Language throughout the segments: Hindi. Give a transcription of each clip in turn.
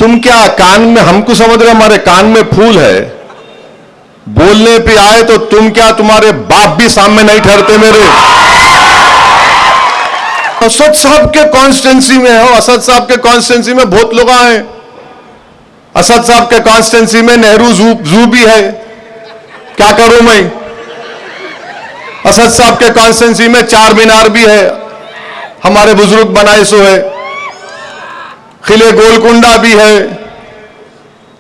तुम क्या कान में, हमको समझ रहे हमारे कान में फूल है, बोलने पे आए तो तुम क्या, तुम्हारे बाप भी सामने नहीं ठहरते मेरे। असद साहब के कॉन्स्टिट्यूंसी में हो, असद साहब के कॉन्स्टिट्यूंसी में बहुत लोग आए, असद साहब के कॉन्स्टिट्यूंसी में नेहरू जू भी है, क्या करूं मैं। असद साहब के कॉन्स्टिट्यूंसी में चार मीनार भी है, हमारे बुजुर्ग बनाए सो है, किले गोलकुंडा भी है,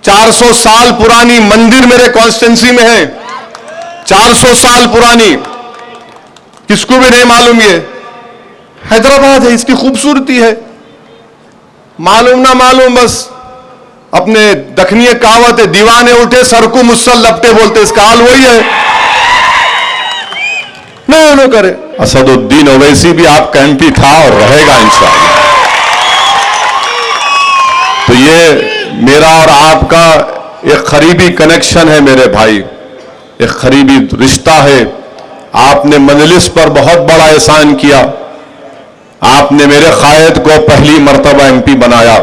400 साल पुरानी मंदिर मेरे कॉन्स्टिट्यूंसी में है, 400 साल पुरानी, किसको भी नहीं मालूम। ये हैदराबाद है, इसकी खूबसूरती है, मालूम ना मालूम, बस अपने दखनीय कहावत है, दीवाने उठे सरकू मुसल लपटे, बोलते इसका हाल वही है। नहीं करे। असदुद्दीन ओवैसी भी आपका एमपी था और रहेगा इंशाअल्लाह। तो ये मेरा और आपका एक करीबी कनेक्शन है मेरे भाई, एक करीबी रिश्ता है। आपने मजलिस पर बहुत बड़ा एहसान किया, आपने मेरे कायद को पहली मर्तबा एमपी बनाया।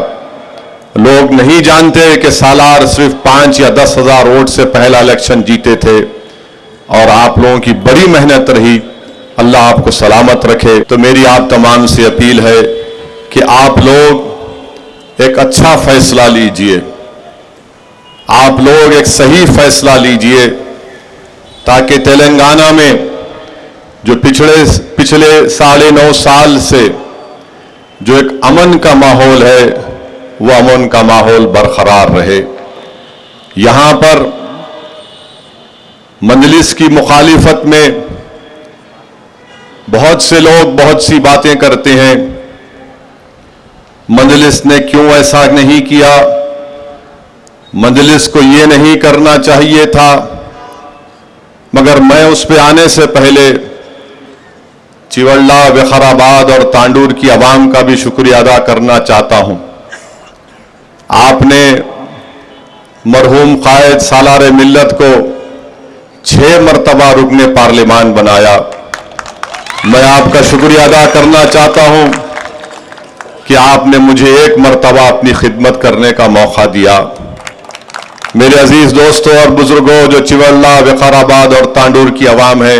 लोग नहीं जानते कि सालार सिर्फ 5 या 10 हजार वोट से पहला इलेक्शन जीते थे और आप लोगों की बड़ी मेहनत रही। अल्लाह आपको सलामत रखे। तो मेरी आप तमाम से अपील है कि आप लोग एक अच्छा फैसला लीजिए, आप लोग एक सही फैसला लीजिए, ताकि तेलंगाना में जो पिछले 9.5 साल से जो एक अमन का माहौल है, वो अमन का माहौल बरकरार रहे। यहां पर मजलिस की मुखालिफत में बहुत से लोग बहुत सी बातें करते हैं, मजलिस ने क्यों ऐसा नहीं किया, मजलिस को ये नहीं करना चाहिए था। मगर मैं उस पे आने से पहले चिवल्ला, विकाराबाद और तांडूर की आवाम का भी शुक्रिया अदा करना चाहता हूं। आपने मरहूम कायद सालार मिल्लत को 6 मरतबा रुकने पार्लिमान बनाया। मैं आपका शुक्रिया अदा करना चाहता हूं कि आपने मुझे 1 मरतबा अपनी खिदमत करने का मौका दिया। मेरे अजीज दोस्तों और बुजुर्गों, जो चिवल्ला, विकाराबाद और तांडूर की आवाम है,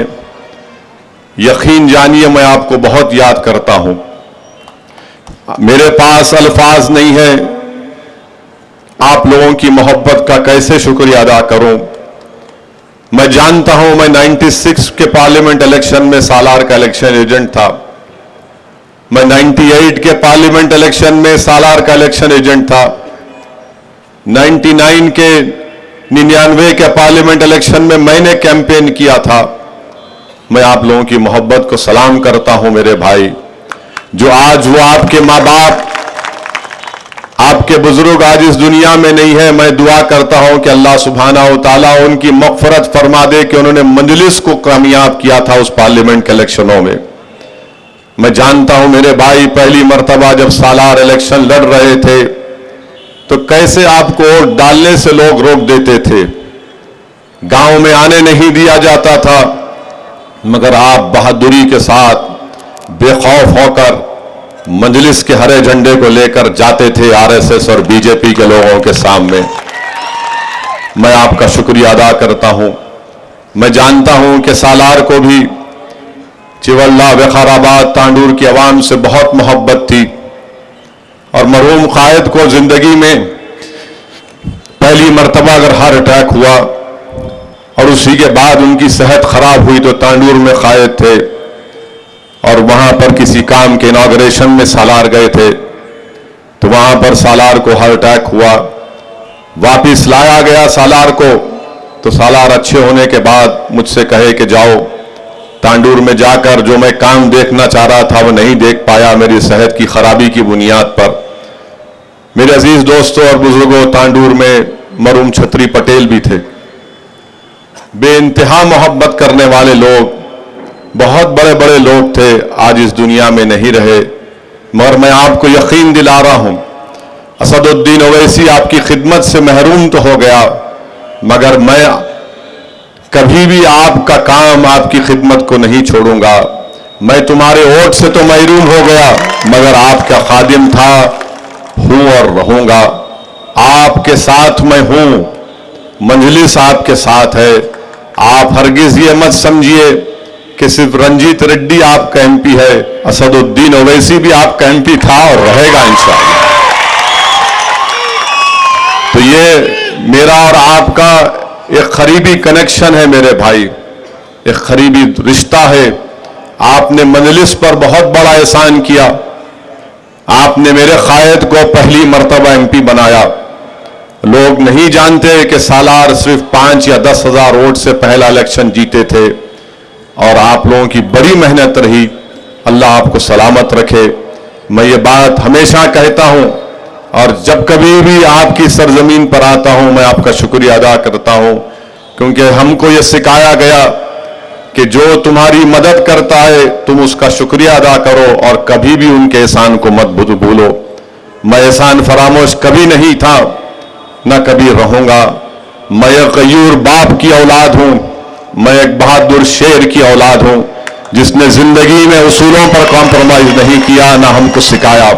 यकीन जानिए मैं आपको बहुत याद करता हूं। मेरे पास अल्फाज नहीं है, आप लोगों की मोहब्बत का कैसे शुक्रिया अदा करूं। मैं जानता हूं, मैं 96 के पार्लियामेंट इलेक्शन में सालार का इलेक्शन एजेंट था, मैं 98 के पार्लियामेंट इलेक्शन में सालार का इलेक्शन एजेंट था, 99 के 99 के पार्लियामेंट इलेक्शन में मैंने कैंपेन किया था। मैं आप लोगों की मोहब्बत को सलाम करता हूं मेरे भाई। जो आज वो आपके माँ बाप, आपके बुजुर्ग आज इस दुनिया में नहीं है, मैं दुआ करता हूं कि अल्लाह सुब्हानहू व तआला उनकी मग़फ़िरत फरमा दे कि उन्होंने मजलिस को कामयाब किया था उस पार्लियामेंट के इलेक्शनों में। मैं जानता हूं मेरे भाई, पहली मर्तबा जब सालार इलेक्शन लड़ रहे थे तो कैसे आपको वोट डालने से लोग रोक देते थे, गांव में आने नहीं दिया जाता था, मगर आप बहादुरी के साथ बेखौफ होकर मजलिस के हरे झंडे को लेकर जाते थे आरएसएस और बीजेपी के लोगों के सामने। मैं आपका शुक्रिया अदा करता हूं। मैं जानता हूं कि सालार को भी चिवल्ला, विकाराबाद, तांडूर की आवाम से बहुत मोहब्बत थी और मरहूम कायद को जिंदगी में पहली मर्तबा अगर हार्ट अटैक हुआ और उसी के बाद उनकी सेहत खराब हुई तो तांडूर में कायद थे और वहां पर किसी काम के इनॉग्रेशन में सालार गए थे, तो वहां पर सालार को हार्ट अटैक हुआ, वापिस लाया गया सालार को। तो सालार अच्छे होने के बाद मुझसे कहे कि जाओ तांडूर में जाकर जो मैं काम देखना चाह रहा था वो नहीं देख पाया मेरी सेहत की खराबी की बुनियाद पर। मेरे अजीज दोस्तों और बुजुर्गों, तांडूर में मरहूम छत्री पटेल भी थे, बेइंतहा मोहब्बत करने वाले लोग, बहुत बड़े बड़े लोग थे, आज इस दुनिया में नहीं रहे। मगर मैं आपको यकीन दिला रहा हूं, असदुद्दीन ओवैसी आपकी खिदमत से महरूम तो हो गया, मगर मैं कभी भी आपका काम, आपकी खिदमत को नहीं छोड़ूंगा। मैं तुम्हारे वोट से तो महरूम हो गया, मगर आपका खादिम था, हूं और रहूंगा। आपके साथ मैं हूं, मंजलिस आपके साथ है। आप हरगिज ये मत समझिए कि सिर्फ रंजीत रेड्डी आपका एमपी है, असदुद्दीन ओवैसी भी आपका एमपी था और रहेगा इंशाअल्लाह। तो ये मेरा और आपका एक करीबी कनेक्शन है मेरे भाई, एक करीबी रिश्ता है। आपने मजलिस पर बहुत बड़ा एहसान किया। आपने मेरे कायद को पहली मर्तबा एमपी बनाया। लोग नहीं जानते कि सालार सिर्फ 5 या 10 हजार वोट से पहला इलेक्शन जीते थे और आप लोगों की बड़ी मेहनत रही। अल्लाह आपको सलामत रखे। मैं ये बात हमेशा कहता हूं और जब कभी भी आपकी सरजमीन पर आता हूं मैं आपका शुक्रिया अदा करता हूं, क्योंकि हमको ये सिखाया गया कि जो तुम्हारी मदद करता है तुम उसका शुक्रिया अदा करो और कभी भी उनके एहसान को मत भूलो। मैं एहसान फरामोश कभी नहीं था, न कभी रहूंगा। मैं एक गयूर बाप की औलाद हूं, मैं एक बहादुर शेर की औलाद हूं जिसने जिंदगी में उसूलों पर कॉम्प्रोमाइज नहीं किया, ना हमको सिखाया।